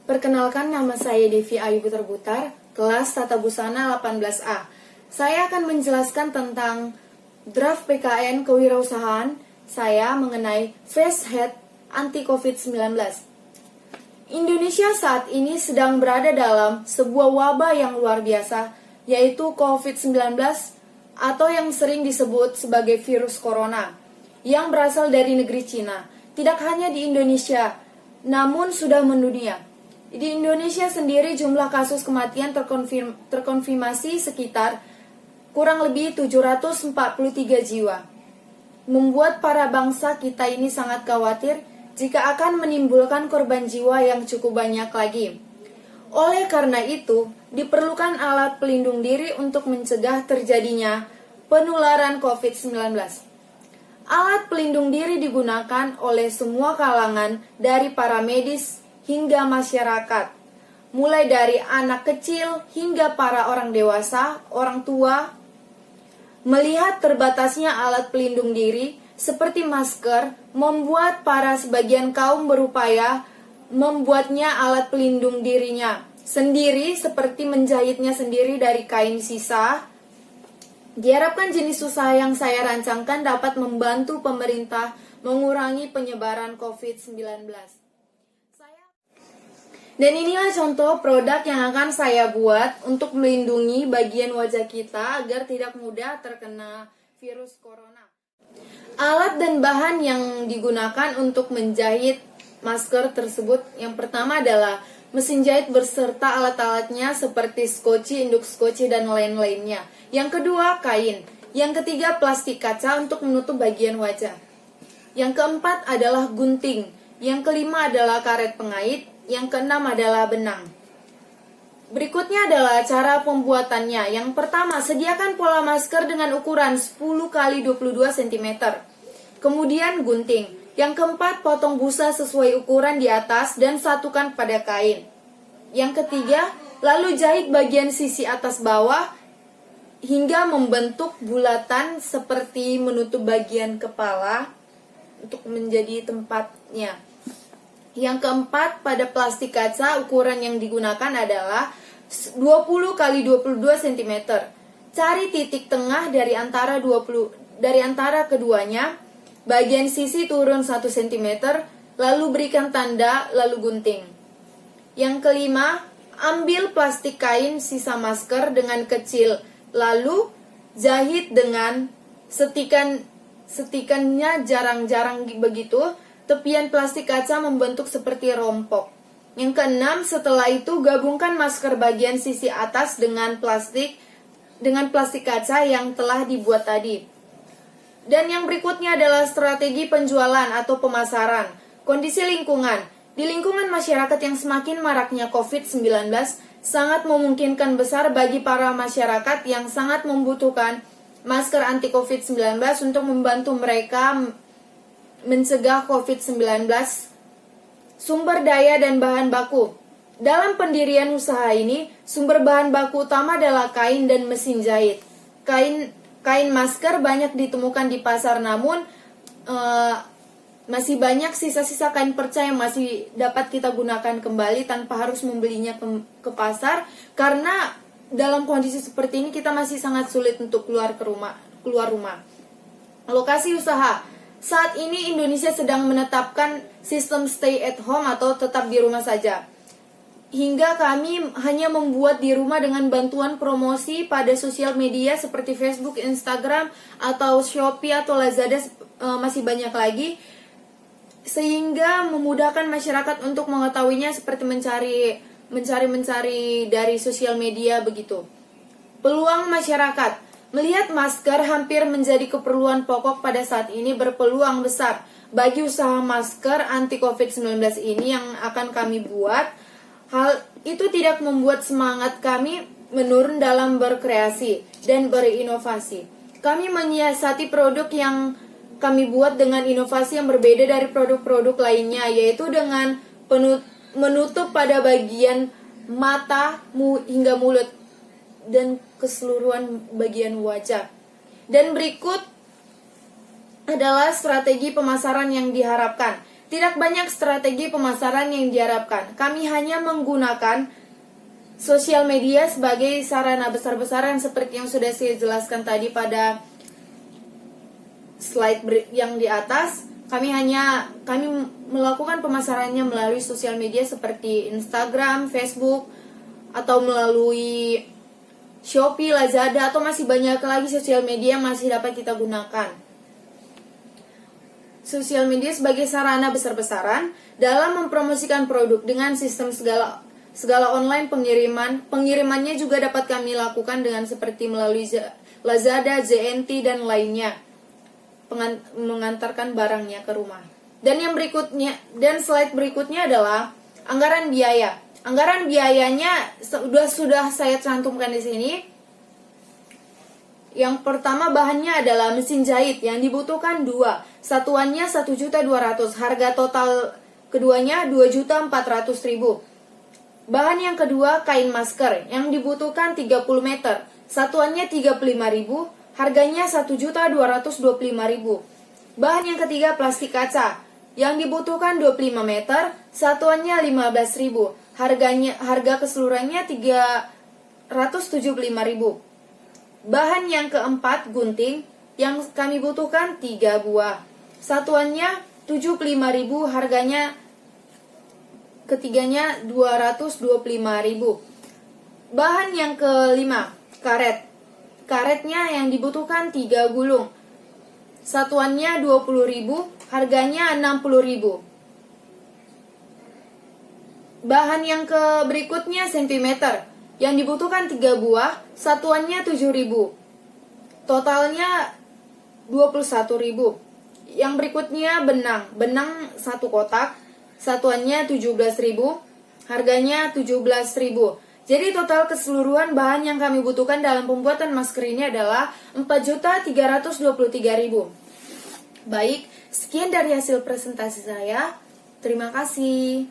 Perkenalkan, nama saya Devi Ayu Butar-Butar, kelas Tata Busana 18A. Saya akan menjelaskan tentang draft PKN kewirausahaan saya mengenai face head anti COVID-19. Indonesia saat ini sedang berada dalam sebuah wabah yang luar biasa, yaitu COVID-19 atau yang sering disebut sebagai virus corona, yang berasal dari negeri Cina. Tidak hanya di Indonesia, namun sudah mendunia. Di Indonesia sendiri jumlah kasus kematian terkonfirmasi sekitar kurang lebih 743 jiwa. Membuat para bangsa kita ini sangat khawatir jika akan menimbulkan korban jiwa yang cukup banyak lagi. Oleh karena itu, diperlukan alat pelindung diri untuk mencegah terjadinya penularan COVID-19. Alat pelindung diri digunakan oleh semua kalangan dari para medis hingga masyarakat, mulai dari anak kecil hingga para orang dewasa, orang tua. Melihat terbatasnya alat pelindung diri seperti masker, membuat para sebagian kaum berupaya membuatnya alat pelindung dirinya sendiri, seperti menjahitnya sendiri dari kain sisa. Diharapkan jenis usaha yang saya rancangkan dapat membantu pemerintah mengurangi penyebaran COVID-19. Dan inilah contoh produk yang akan saya buat untuk melindungi bagian wajah kita agar tidak mudah terkena virus corona. Alat dan bahan yang digunakan untuk menjahit masker tersebut, yang pertama adalah mesin jahit berserta alat-alatnya seperti skoci, induk skoci, dan lain-lainnya. Yang kedua, kain. Yang ketiga, plastik kaca untuk menutup bagian wajah. Yang keempat adalah gunting. Yang kelima adalah karet pengait. Yang keenam adalah benang. Berikutnya adalah cara pembuatannya. Yang pertama, sediakan pola masker dengan ukuran 10 x 22 cm. Kemudian gunting. Yang keempat, potong busa sesuai ukuran di atas dan satukan pada kain. Yang ketiga, lalu jahit bagian sisi atas bawah hingga membentuk bulatan seperti menutup bagian kepala untuk menjadi tempatnya. Yang keempat, pada plastik kaca ukuran yang digunakan adalah 20 x 22 cm. Cari titik tengah dari antara keduanya. Bagian sisi turun 1 cm, lalu berikan tanda, lalu gunting. Yang kelima, ambil plastik kain sisa masker dengan kecil, lalu jahit dengan setikannya jarang-jarang begitu. Tepian plastik kaca membentuk seperti rompok. Yang keenam, setelah itu gabungkan masker bagian sisi atas dengan plastik kaca yang telah dibuat tadi. Dan yang berikutnya adalah strategi penjualan atau pemasaran. Kondisi lingkungan. Di lingkungan masyarakat yang semakin maraknya COVID-19, sangat memungkinkan besar bagi para masyarakat yang sangat membutuhkan masker anti COVID-19 untuk membantu mereka mencegah COVID-19. Sumber daya dan bahan baku. Dalam pendirian usaha ini, sumber bahan baku utama adalah kain dan mesin jahit. Kain masker banyak ditemukan di pasar, namun masih banyak sisa-sisa kain perca yang masih dapat kita gunakan kembali tanpa harus membelinya ke pasar, karena dalam kondisi seperti ini kita masih sangat sulit untuk keluar rumah. Lokasi usaha. Saat ini Indonesia sedang menetapkan sistem stay at home atau tetap di rumah saja. Hingga kami hanya membuat di rumah dengan bantuan promosi pada sosial media seperti Facebook, Instagram, atau Shopee atau Lazada, masih banyak lagi. Sehingga memudahkan masyarakat untuk mengetahuinya seperti mencari dari sosial media begitu. Peluang masyarakat. Melihat masker hampir menjadi keperluan pokok pada saat ini, berpeluang besar bagi usaha masker anti COVID-19 ini yang akan kami buat. Hal itu tidak membuat semangat kami menurun dalam berkreasi dan berinovasi. Kami menyiasati produk yang kami buat dengan inovasi yang berbeda dari produk-produk lainnya, yaitu dengan menutup pada bagian mata hingga mulut dan keseluruhan bagian wajah. Dan berikut adalah strategi pemasaran yang diharapkan. Tidak banyak strategi pemasaran yang diharapkan. Kami hanya menggunakan sosial media sebagai sarana besar-besaran seperti yang sudah saya jelaskan tadi pada slide yang di atas. Kami melakukan pemasarannya melalui sosial media seperti Instagram, Facebook, atau melalui Shopee, Lazada, atau masih banyak lagi sosial media yang masih dapat kita gunakan. Sosial media sebagai sarana besar-besaran dalam mempromosikan produk dengan sistem segala online pengirimannya juga dapat kami lakukan dengan seperti melalui Lazada, JNT, dan lainnya, mengantarkan barangnya ke rumah. Dan slide berikutnya adalah anggaran biaya. Anggaran biayanya sudah saya cantumkan di sini. Yang pertama, bahannya adalah mesin jahit yang dibutuhkan 2. Satuannya 1.200.000. Harga total keduanya 2.400.000. Bahan yang kedua, kain masker yang dibutuhkan 30 meter. Satuannya 35.000. Harganya 1.225.000. Bahan yang ketiga, plastik kaca yang dibutuhkan 25 meter. Satuannya 15.000. Harga keseluruhannya 375.000. Bahan yang keempat, gunting yang kami butuhkan 3 buah. Satuannya 75.000, harganya ketiganya 225.000. Bahan yang kelima, karet. Karetnya yang dibutuhkan 3 gulung. Satuannya 20.000, harganya 60.000. Bahan yang berikutnya, sentimeter yang dibutuhkan 3 buah, satuannya 7.000. Totalnya 21.000. Yang berikutnya, benang 1 kotak, satuannya 17.000, harganya 17.000. Jadi total keseluruhan bahan yang kami butuhkan dalam pembuatan masker ini adalah 4.323.000. Baik, sekian dari hasil presentasi saya. Terima kasih.